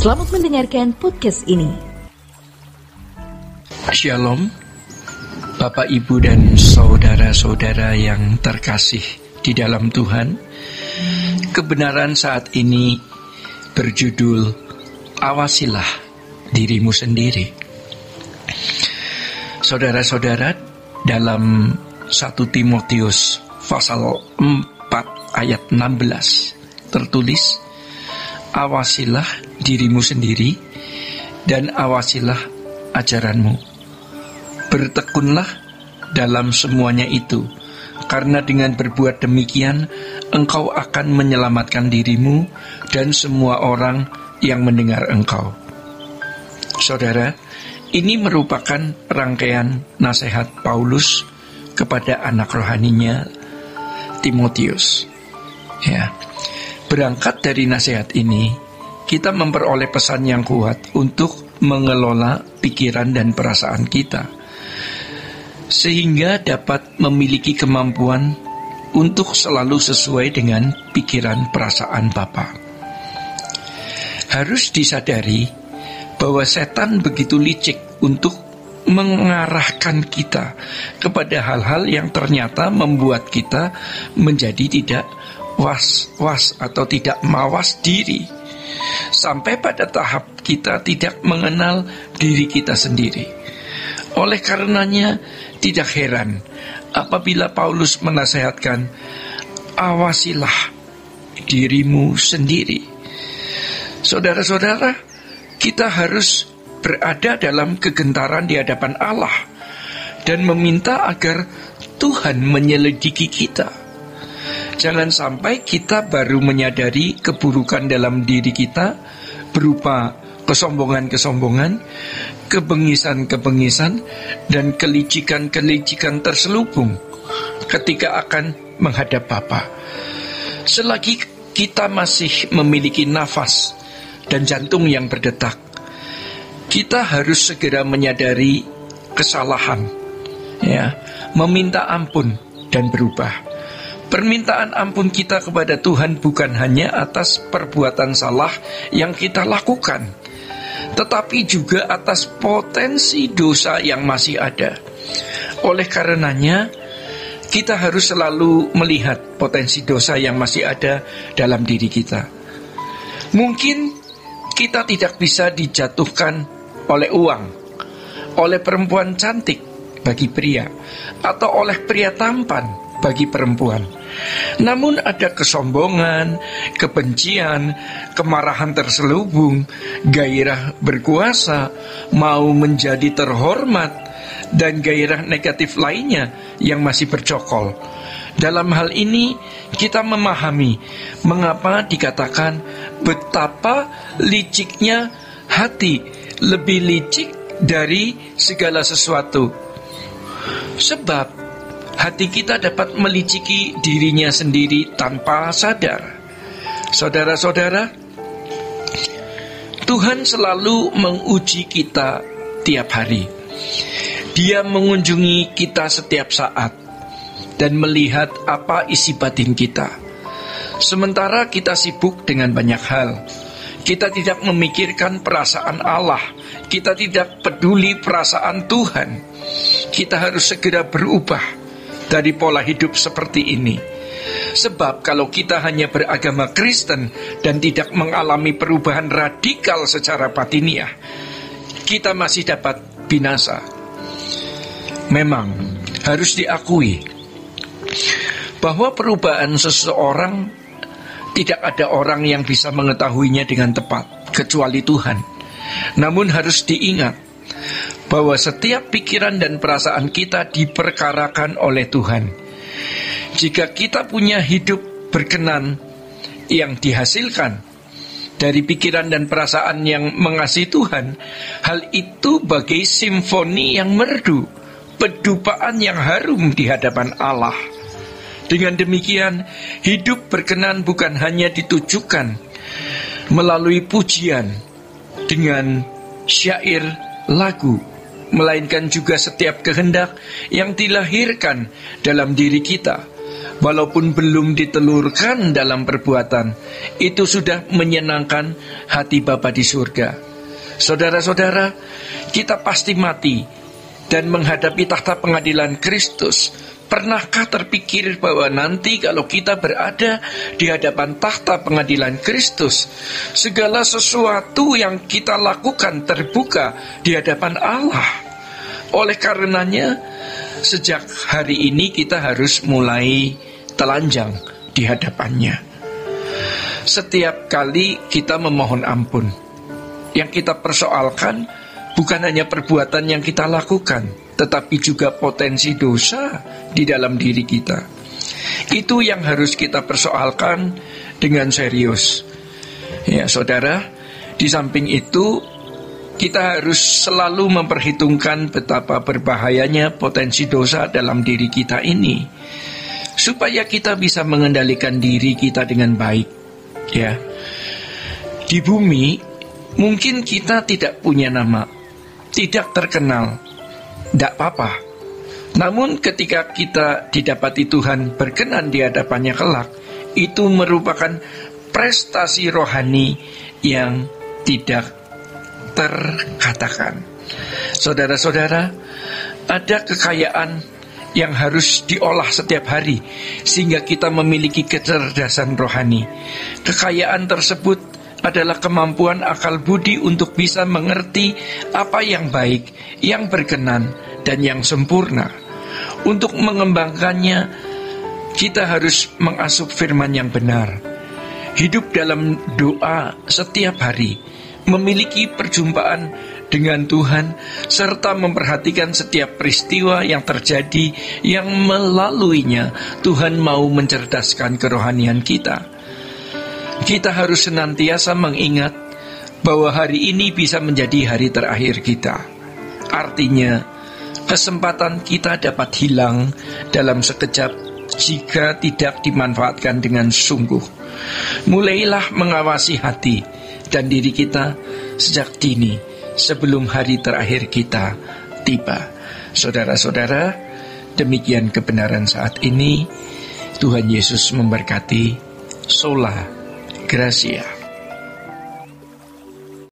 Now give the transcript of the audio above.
Selamat mendengarkan podcast ini. Shalom, Bapak, Ibu, dan saudara-saudara yang terkasih di dalam Tuhan. Kebenaran saat ini berjudul Awasilah Dirimu Sendiri. Saudara-saudara, dalam 1 Timotius pasal 4 ayat 16 tertulis, awasilah dirimu sendiri dan awasilah ajaranmu. Bertekunlah dalam semuanya itu, karena dengan berbuat demikian engkau akan menyelamatkan dirimu dan semua orang yang mendengar engkau. Saudara, ini merupakan rangkaian nasihat Paulus kepada anak rohaninya Timotius. Ya, berangkat dari nasihat ini, kita memperoleh pesan yang kuat untuk mengelola pikiran dan perasaan kita, sehingga dapat memiliki kemampuan untuk selalu sesuai dengan pikiran perasaan Bapa. Harus disadari bahwa setan begitu licik untuk mengarahkan kita kepada hal-hal yang ternyata membuat kita menjadi tidak was-was atau tidak mawas diri, sampai pada tahap kita tidak mengenal diri kita sendiri. Oleh karenanya tidak heran apabila Paulus menasihatkan, awasilah dirimu sendiri. Saudara-saudara, kita harus berada dalam kegentaran di hadapan Allah dan meminta agar Tuhan menyelidiki kita. Jangan sampai kita baru menyadari keburukan dalam diri kita berupa kesombongan-kesombongan, kebengisan-kebengisan, dan kelicikan-kelicikan terselubung ketika akan menghadap Bapa. Selagi kita masih memiliki nafas dan jantung yang berdetak, kita harus segera menyadari kesalahan, ya, meminta ampun dan berubah. Permintaan ampun kita kepada Tuhan bukan hanya atas perbuatan salah yang kita lakukan, tetapi juga atas potensi dosa yang masih ada. Oleh karenanya, kita harus selalu melihat potensi dosa yang masih ada dalam diri kita. Mungkin kita tidak bisa dijatuhkan oleh uang, oleh perempuan cantik bagi pria, atau oleh pria tampan bagi perempuan. Namun ada kesombongan, kebencian, kemarahan terselubung, gairah berkuasa, mau menjadi terhormat, dan gairah negatif lainnya yang masih bercokol. Dalam hal ini kita memahami mengapa dikatakan betapa liciknya hati, lebih licik dari segala sesuatu. Sebab hati kita dapat meliciki dirinya sendiri tanpa sadar. Saudara-saudara, Tuhan selalu menguji kita tiap hari. Dia mengunjungi kita setiap saat dan melihat apa isi batin kita. Sementara kita sibuk dengan banyak hal, kita tidak memikirkan perasaan Allah, kita tidak peduli perasaan Tuhan. Kita harus segera berubah dari pola hidup seperti ini. Sebab kalau kita hanya beragama Kristen dan tidak mengalami perubahan radikal secara batiniah, kita masih dapat binasa. Memang harus diakui bahwa perubahan seseorang tidak ada orang yang bisa mengetahuinya dengan tepat kecuali Tuhan. Namun harus diingat bahwa setiap pikiran dan perasaan kita diperkarakan oleh Tuhan. Jika kita punya hidup berkenan yang dihasilkan dari pikiran dan perasaan yang mengasihi Tuhan, hal itu bagai simfoni yang merdu, pedupaan yang harum di hadapan Allah. Dengan demikian, hidup berkenan bukan hanya ditujukan melalui pujian dengan syair lagu, melainkan juga setiap kehendak yang dilahirkan dalam diri kita walaupun belum ditelurkan dalam perbuatan, itu sudah menyenangkan hati Bapa di surga. Saudara-saudara, kita pasti mati dan menghadapi tahta pengadilan Kristus. Pernahkah terpikir bahwa nanti kalau kita berada di hadapan tahta pengadilan Kristus, segala sesuatu yang kita lakukan terbuka di hadapan Allah? Oleh karenanya, sejak hari ini kita harus mulai telanjang di hadapannya. Setiap kali kita memohon ampun, yang kita persoalkan bukan hanya perbuatan yang kita lakukan, tetapi juga potensi dosa di dalam diri kita. Itu yang harus kita persoalkan dengan serius. Ya, saudara, di samping itu kita harus selalu memperhitungkan betapa berbahayanya potensi dosa dalam diri kita ini, supaya kita bisa mengendalikan diri kita dengan baik. Ya, di bumi mungkin kita tidak punya nama, tidak terkenal, tidak apa-apa. Namun ketika kita didapati Tuhan berkenan di hadapannya kelak, itu merupakan prestasi rohani yang tidak terkatakan. Saudara-saudara, ada kekayaan yang harus diolah setiap hari sehingga kita memiliki kecerdasan rohani. Kekayaan tersebut adalah kemampuan akal budi untuk bisa mengerti apa yang baik, yang berkenan, dan yang sempurna. Untuk mengembangkannya, kita harus mengasup firman yang benar, hidup dalam doa setiap hari, memiliki perjumpaan dengan Tuhan, serta memperhatikan setiap peristiwa yang terjadi yang melaluinya Tuhan mau mencerdaskan kerohanian kita. Kita harus senantiasa mengingat bahwa hari ini bisa menjadi hari terakhir kita. Artinya, kesempatan kita dapat hilang dalam sekejap jika tidak dimanfaatkan dengan sungguh. Mulailah mengawasi hati dan diri kita sejak dini sebelum hari terakhir kita tiba. Saudara-saudara, demikian kebenaran saat ini. Tuhan Yesus memberkati. Sola Gracia.